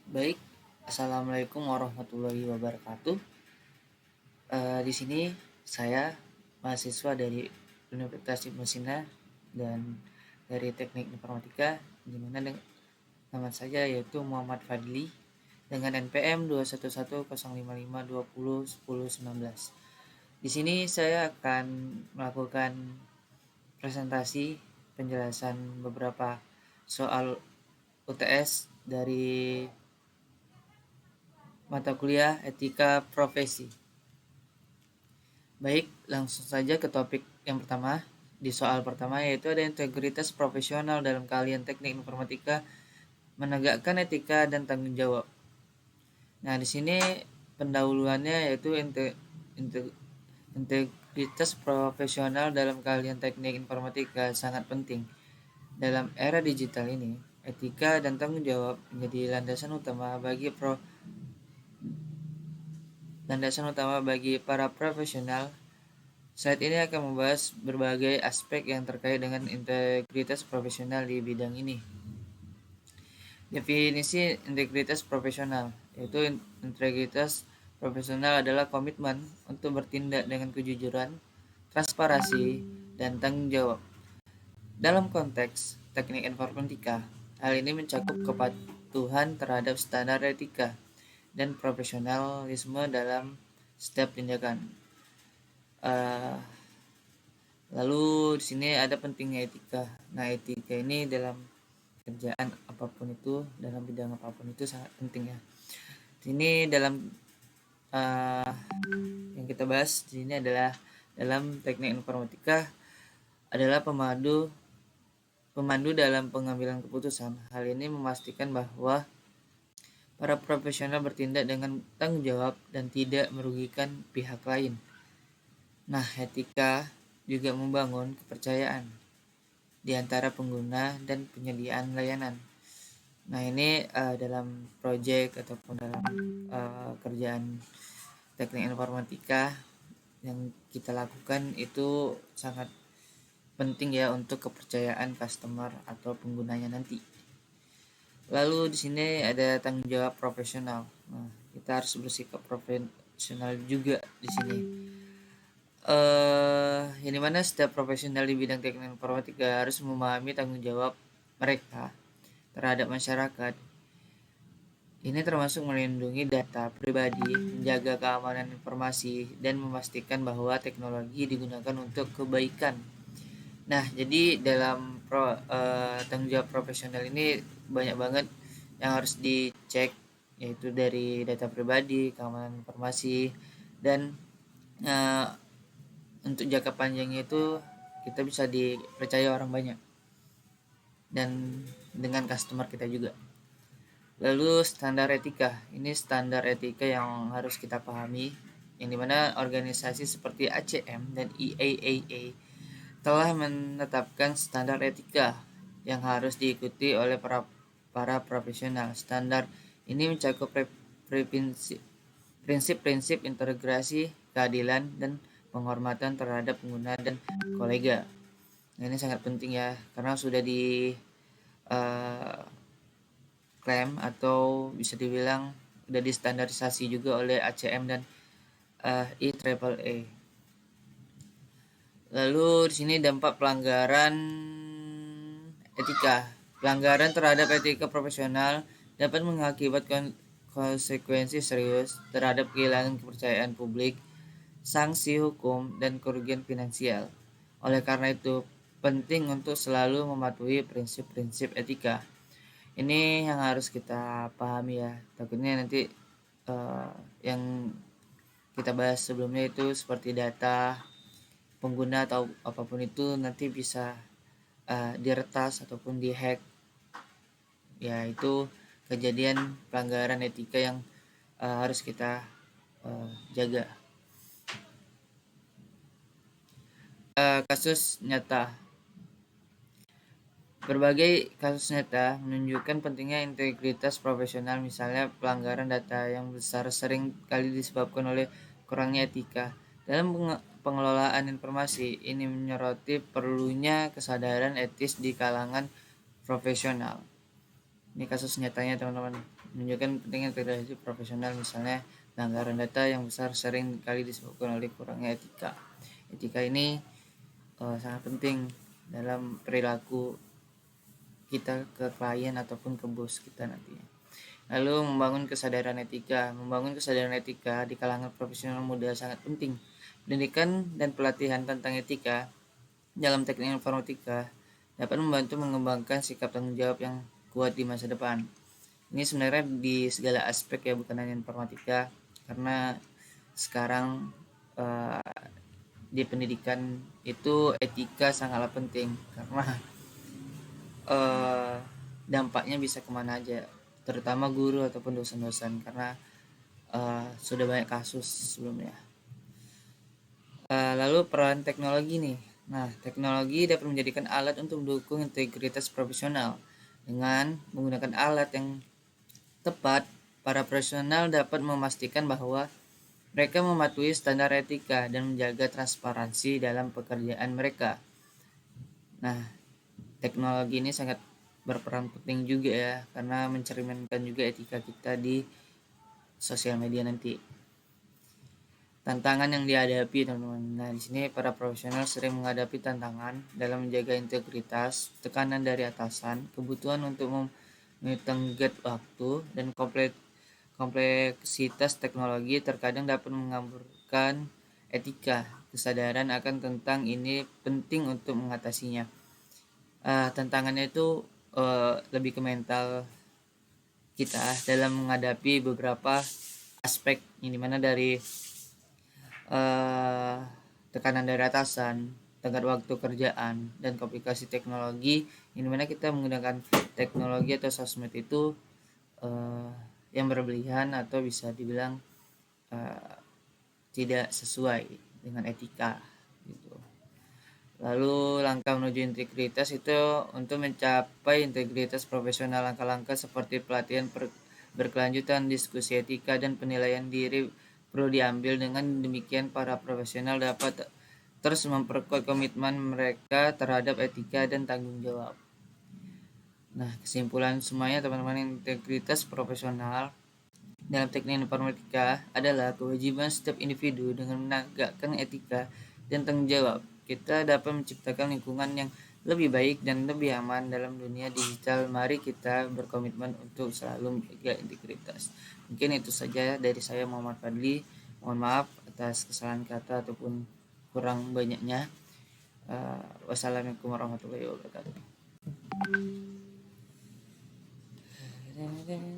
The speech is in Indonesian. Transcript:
Baik, assalamualaikum warahmatullahi wabarakatuh. Di sini saya mahasiswa dari Universitas Ibnu Sina dan dari Teknik Informatika, di mana nama saya yaitu Muhammad Fadli dengan NPM 211055201019. Di sini saya akan melakukan presentasi penjelasan beberapa soal UTS dari mata kuliah Etika Profesi. Baik, langsung saja ke topik yang pertama. Di soal pertama yaitu ada integritas profesional dalam keahlian teknik informatika, menegakkan etika dan tanggung jawab. Nah, di sini pendahuluannya yaitu integritas profesional dalam keahlian teknik informatika sangat penting. Dalam era digital ini, etika dan tanggung jawab menjadi landasan utama bagi para profesional. Slide ini akan membahas berbagai aspek yang terkait dengan integritas profesional di bidang ini. Definisi integritas profesional, yaitu integritas profesional adalah komitmen untuk bertindak dengan kejujuran, transparansi, dan tanggung jawab. Dalam konteks teknik informatika, hal ini mencakup kepatuhan terhadap standar etika dan profesionalisme dalam setiap tindakan. Lalu di sini ada pentingnya etika. Nah, etika ini dalam kerjaan apapun itu, dalam bidang apapun itu sangat penting ya. Ini dalam uh, yang kita bahas di sini adalah dalam teknik informatika adalah pemandu dalam pengambilan keputusan. Hal ini memastikan bahwa para profesional bertindak dengan tanggung jawab dan tidak merugikan pihak lain. Nah, etika juga membangun kepercayaan di antara pengguna dan penyediaan layanan. Nah, ini dalam proyek ataupun dalam kerjaan teknik informatika yang kita lakukan itu sangat penting ya untuk kepercayaan customer atau penggunanya nanti. Lalu di sini ada tanggung jawab profesional. Nah, kita harus bersikap profesional juga di sini. Yang dimana setiap profesional di bidang teknik informatika harus memahami tanggung jawab mereka terhadap masyarakat. Ini termasuk melindungi data pribadi, menjaga keamanan informasi, dan memastikan bahwa teknologi digunakan untuk kebaikan. Nah, jadi dalam tanggung jawab profesional ini banyak banget yang harus dicek, yaitu dari data pribadi, keamanan informasi, dan uh, untuk jangka panjangnya itu kita bisa dipercaya orang banyak dan dengan customer kita juga. Lalu standar etika, ini standar etika yang harus kita pahami, yang dimana organisasi seperti ACM dan IAAA telah menetapkan standar etika yang harus diikuti oleh para profesional. Standar ini mencakup prinsip-prinsip integrasi, keadilan, dan penghormatan terhadap pengguna dan kolega. Nah, ini sangat penting ya, karena sudah di klaim atau bisa dibilang sudah distandarisasi juga oleh ACM dan IAAA. Lalu di sini dampak pelanggaran etika. Pelanggaran terhadap etika profesional dapat mengakibatkan konsekuensi serius terhadap kehilangan kepercayaan publik, sanksi hukum, dan kerugian finansial. Oleh karena itu, penting untuk selalu mematuhi prinsip-prinsip etika. Ini yang harus kita pahami ya. Takutnya nanti yang kita bahas sebelumnya itu seperti data pengguna atau apapun itu nanti bisa diretas ataupun dihack. Ya, itu kejadian pelanggaran etika yang harus kita jaga. Kasus nyata. Berbagai kasus nyata menunjukkan pentingnya integritas profesional, misalnya pelanggaran data yang besar sering kali disebabkan oleh kurangnya etika. Dalam pengelolaan informasi, ini menyoroti perlunya kesadaran etis di kalangan profesional. Ini kasus nyatanya teman-teman, menunjukkan pentingnya integrasi profesional, misalnya pelanggaran data yang besar sering kali disebabkan oleh kurangnya etika. Etika ini sangat penting dalam perilaku kita ke klien ataupun ke bos kita nantinya. Lalu membangun kesadaran etika. Membangun kesadaran etika di kalangan profesional muda sangat penting. Pendidikan dan pelatihan tentang etika dalam teknik informatika dapat membantu mengembangkan sikap tanggung jawab yang kuat di masa depan. Ini sebenarnya di segala aspek ya, bukan hanya informatika, karena sekarang di pendidikan itu etika sangatlah penting, karena eh, dampaknya bisa kemana aja, terutama guru ataupun dosen-dosen, karena sudah banyak kasus sebelumnya. Lalu peran teknologi nih. Nah, teknologi dapat menjadikan alat untuk mendukung integritas profesional. Dengan menggunakan alat yang tepat, para profesional dapat memastikan bahwa mereka mematuhi standar etika dan menjaga transparansi dalam pekerjaan mereka. Nah, teknologi ini sangat berperan penting juga ya, karena mencerminkan juga etika kita di sosial media nanti. Tantangan yang dihadapi teman-teman. Nah, di sini para profesional sering menghadapi tantangan dalam menjaga integritas, tekanan dari atasan, kebutuhan untuk tenggat waktu, dan kompleksitas teknologi terkadang dapat mengamburkan etika. Kesadaran akan tentang ini penting untuk mengatasinya. Tantangannya itu lebih ke mental kita dalam menghadapi beberapa aspek, yang dimana dari tekanan dari atasan, tenggat waktu kerjaan, dan komplikasi teknologi, yang dimana kita menggunakan teknologi atau sosmed itu yang berlebihan atau bisa dibilang tidak sesuai dengan etika gitu. Lalu langkah menuju integritas itu, untuk mencapai integritas profesional, langkah-langkah seperti pelatihan berkelanjutan, diskusi etika, dan penilaian diri perlu diambil. Dengan demikian para profesional dapat terus memperkuat komitmen mereka terhadap etika dan tanggung jawab. Nah, kesimpulan semuanya teman-teman, integritas profesional dalam teknik informatika adalah kewajiban setiap individu dengan menegakkan etika dan tanggung jawab. Kita dapat menciptakan lingkungan yang lebih baik dan lebih aman dalam dunia digital. Mari kita berkomitmen untuk selalu menjaga integritas. Mungkin itu saja dari saya, Muhammad Fadli. Mohon maaf atas kesalahan kata ataupun kurang banyaknya. Wassalamualaikum warahmatullahi wabarakatuh.